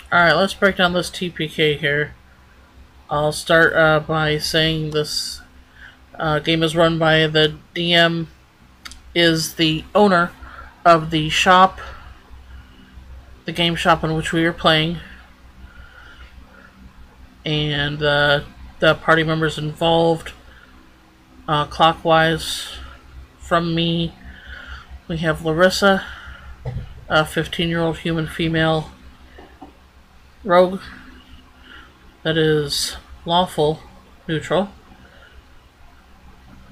Alright, let's break down this TPK here. I'll start by saying this game is run by the DM, is the owner of the shop, the game shop in which we are playing, and the party members involved clockwise from me. We have Larissa, a 15-year-old human female rogue that is lawful neutral.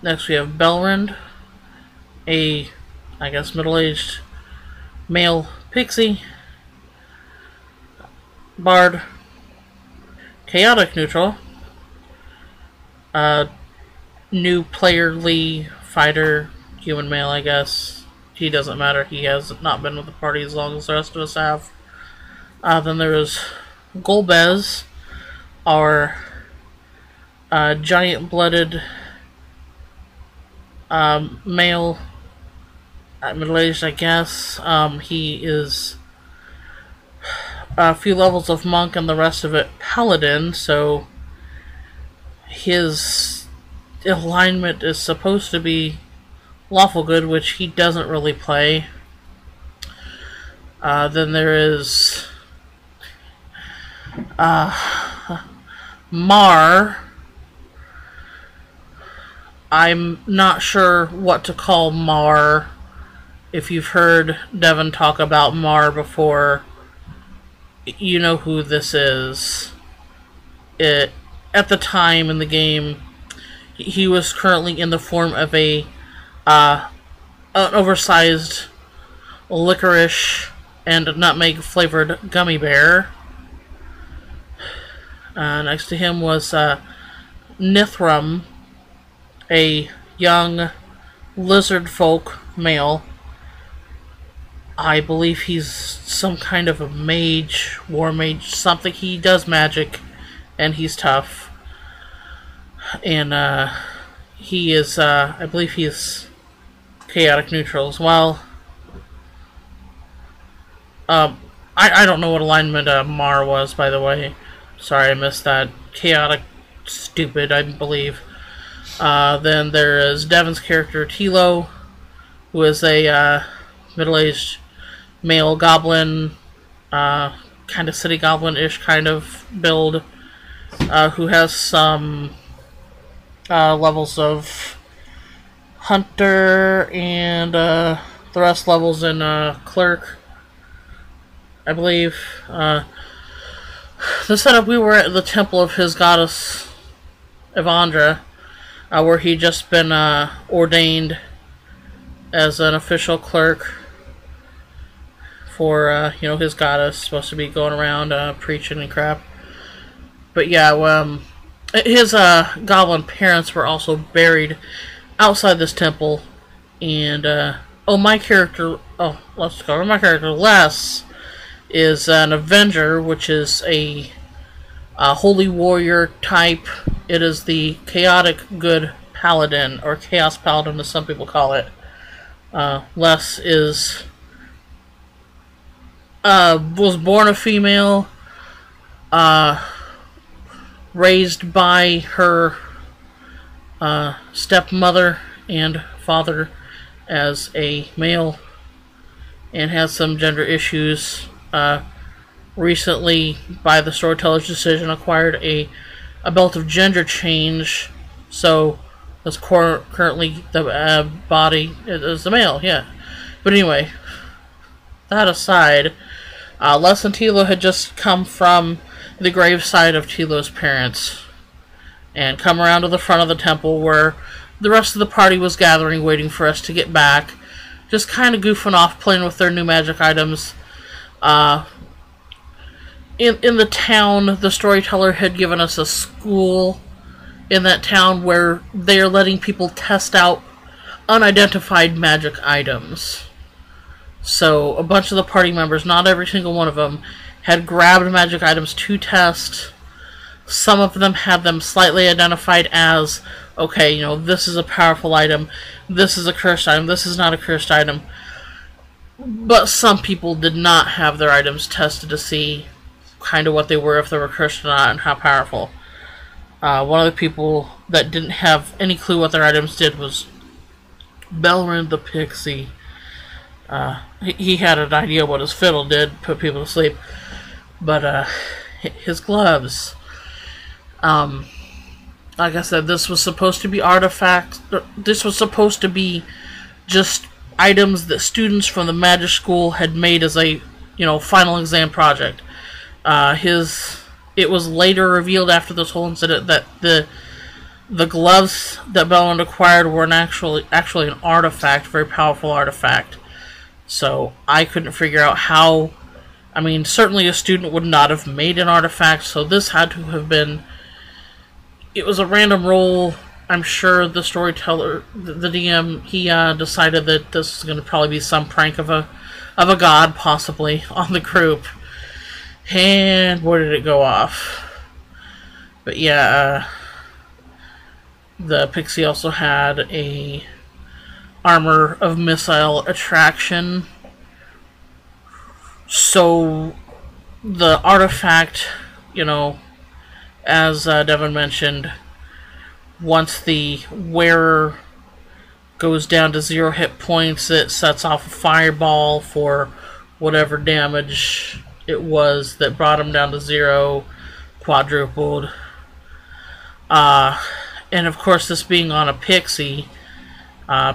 Next we have Belrind, a, I guess, middle-aged male pixie. Bard, chaotic neutral. New playerly fighter, human male, I guess. He doesn't matter, he has not been with the party as long as the rest of us have. Then there is Golbez, our giant-blooded male, middle-aged, I guess. He is a few levels of monk and the rest of it paladin, so his alignment is supposed to be lawful good, which he doesn't really play. Then there is Mar. I'm not sure what to call Mar. If you've heard Devin talk about Mar before, you know who this is. At the time in the game, he was currently in the form of an oversized licorice and nutmeg flavored gummy bear. Next to him was Nithrum, a young lizard folk male. I believe he's some kind of a mage, war mage, something. He does magic, and he's tough. And he is, I believe he's chaotic neutral as well. I don't know what alignment Mar was, by the way. Sorry, I missed that. Chaotic, stupid, I believe. Then there is Devin's character, Tilo, who is a middle-aged male goblin, kind of city goblin-ish kind of build, who has some levels of hunter and the rest levels in clerk, I believe. The setup, we were at the temple of his goddess Evandra, where he'd just been ordained as an official clerk for his goddess, supposed to be going around preaching and crap. But yeah, his goblin parents were also buried outside this temple, and my character, let's go over my character. Les is an Avenger, which is a holy warrior type. It is the chaotic good paladin, or chaos paladin as some people call it. Les is was born a female, raised by her stepmother and father as a male, and has some gender issues. Recently, by the storyteller's decision, acquired a belt of gender change, so that's currently the body is the male, yeah. But anyway, that aside, Les and Tilo had just come from the graveside of Tilo's parents and come around to the front of the temple where the rest of the party was gathering, waiting for us to get back, just kind of goofing off, playing with their new magic items. In the town, the storyteller had given us a school in that town where they are letting people test out unidentified magic items. So a bunch of the party members, not every single one of them, had grabbed magic items to test. Some of them had them slightly identified as, okay, this is a powerful item, this is a cursed item, this is not a cursed item. But some people did not have their items tested to see kind of what they were, if they were cursed or not, and how powerful. One of the people that didn't have any clue what their items did was Belrand the Pixie. He had an idea what his fiddle did, put people to sleep. But his gloves. Like I said, this was supposed to be artifacts. This was supposed to be just items that students from the magic school had made as a, final exam project. It was later revealed after this whole incident that the gloves that Belrand acquired were actually an artifact, very powerful artifact. So I couldn't figure out how. I mean, certainly a student would not have made an artifact, so this had to have been. It was a random roll. I'm sure the storyteller, the DM, he decided that this was going to probably be some prank of a god, possibly, on the group. And where did it go off? But yeah, the Pixie also had a armor of missile attraction. So the artifact, as Devin mentioned, once the wearer goes down to 0 hit points, it sets off a fireball for whatever damage it was that brought him down to 0, quadrupled. And of course, this being on a Pixie,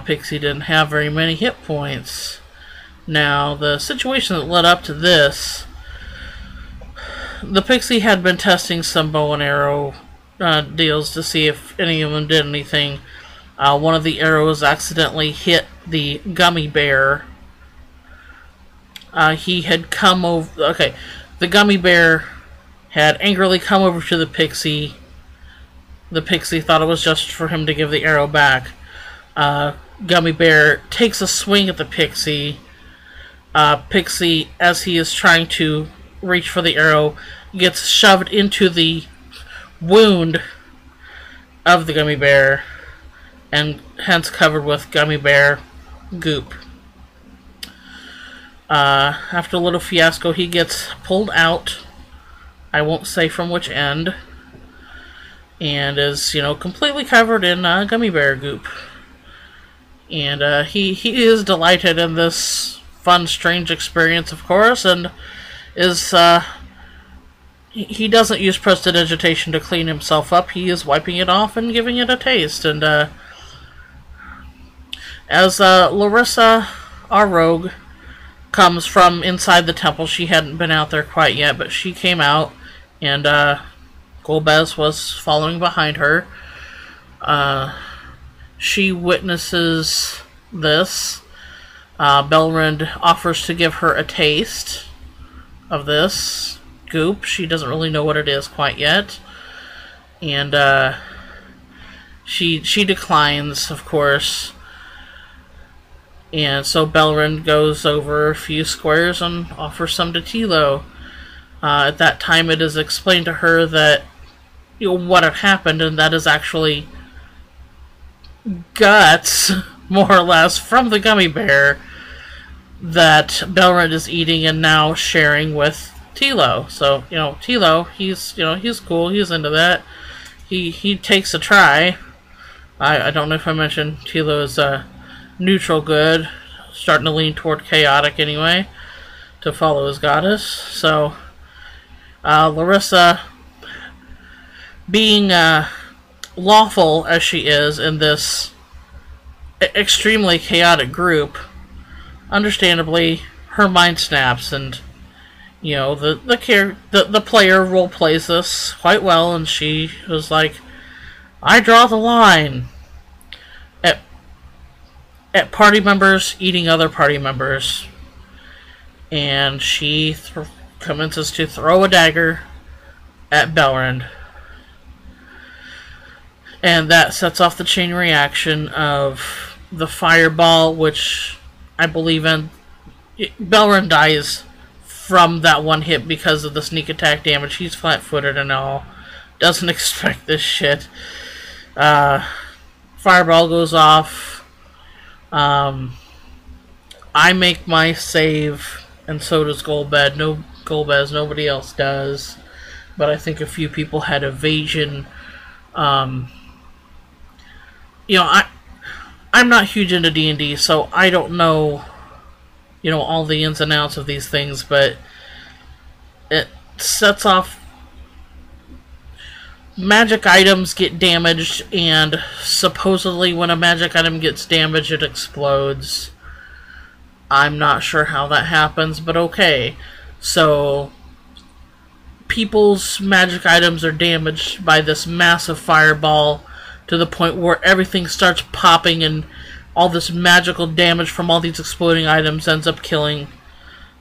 Pixie didn't have very many hit points. Now, the situation that led up to this, the Pixie had been testing some bow and arrow deals to see if any of them did anything. One of the arrows accidentally hit the gummy bear. He had come over. Okay, the gummy bear had angrily come over to the Pixie. The Pixie thought it was just for him to give the arrow back. Gummy bear takes a swing at the Pixie. Pixie, as he is trying to reach for the arrow, gets shoved into the wound of the gummy bear, and hence covered with gummy bear goop. After a little fiasco, he gets pulled out. I won't say from which end. And is, completely covered in gummy bear goop. And he is delighted in this fun, strange experience, of course, and is, he doesn't use prestidigitation to clean himself up. He is wiping it off and giving it a taste. And as Larissa, our rogue, comes from inside the temple, she hadn't been out there quite yet, but she came out, and Golbez was following behind her. She witnesses this. Belrand offers to give her a taste of this goop. She doesn't really know what it is quite yet. And she declines, of course. And so Belrand goes over a few squares and offers some to Tilo. At that time it is explained to her that what had happened, and that is actually guts, more or less, from the gummy bear that Belrand is eating and now sharing with Tilo. So, Tilo, he's cool, he's into that. He takes a try. I don't know if I mentioned Tilo is neutral good, starting to lean toward chaotic anyway, to follow his goddess. So, Larissa, being lawful as she is in this extremely chaotic group, understandably, her mind snaps, and the player role plays this quite well, and she was like, "I draw the line at party members eating other party members," and she commences to throw a dagger at Belrand. And that sets off the chain reaction of the fireball, which I believe in. Belrand dies from that one hit because of the sneak attack damage. He's flat-footed and all. Doesn't expect this shit. Fireball goes off. I make my save, and so does Golbez. scope as nobody else does, but I think a few people had evasion. You know, I'm not huge into D&D, so I don't know, you know, all the ins and outs of these things, but it sets off magic items get damaged, and supposedly when a magic item gets damaged, it explodes. I'm not sure how that happens, but okay. So, people's magic items are damaged by this massive fireball to the point where everything starts popping and all this magical damage from all these exploding items ends up killing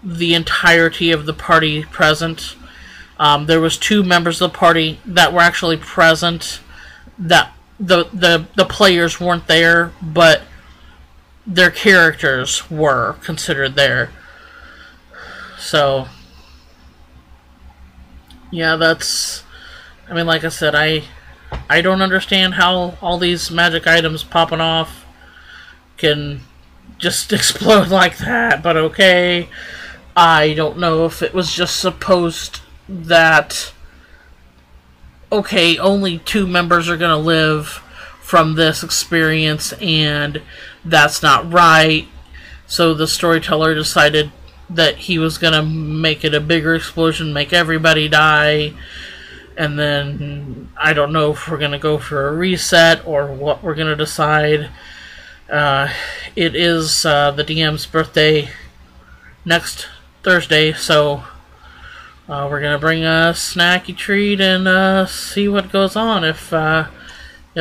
the entirety of the party present. There was 2 members of the party that were actually present, that the players weren't there, but their characters were considered there. So, yeah, that's... I mean, like I said, I don't understand how all these magic items popping off can just explode like that, but okay. I don't know if it was just supposed that, okay, only 2 members are gonna live from this experience, and that's not right. So the storyteller decided that he was gonna make it a bigger explosion, make everybody die, and then I don't know if we're gonna go for a reset or what we're gonna decide. It is the DM's birthday next Thursday, so we're gonna bring a snacky treat and see what goes on. If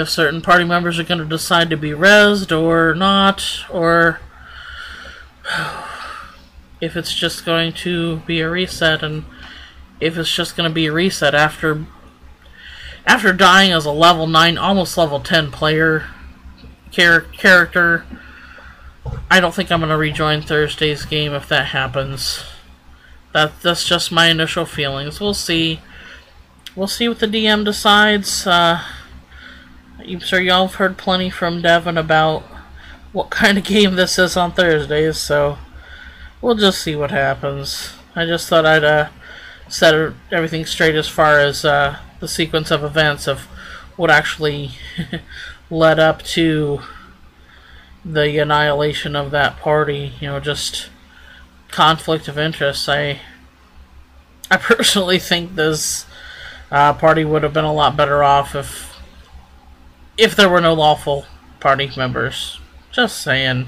certain party members are gonna decide to be rezzed or not, or if it's just going to be a reset, and if it's just gonna be a reset after dying as a level 9, almost level 10 player character. I don't think I'm gonna rejoin Thursday's game if that happens. That's just my initial feelings. We'll see. We'll see what the DM decides. I'm sure y'all have heard plenty from Devin about what kind of game this is on Thursdays, so we'll just see what happens. I just thought I'd set everything straight as far as the sequence of events of what actually led up to the annihilation of that party. You know, just conflict of interest. I personally think this party would have been a lot better off if there were no lawful party members. Just saying.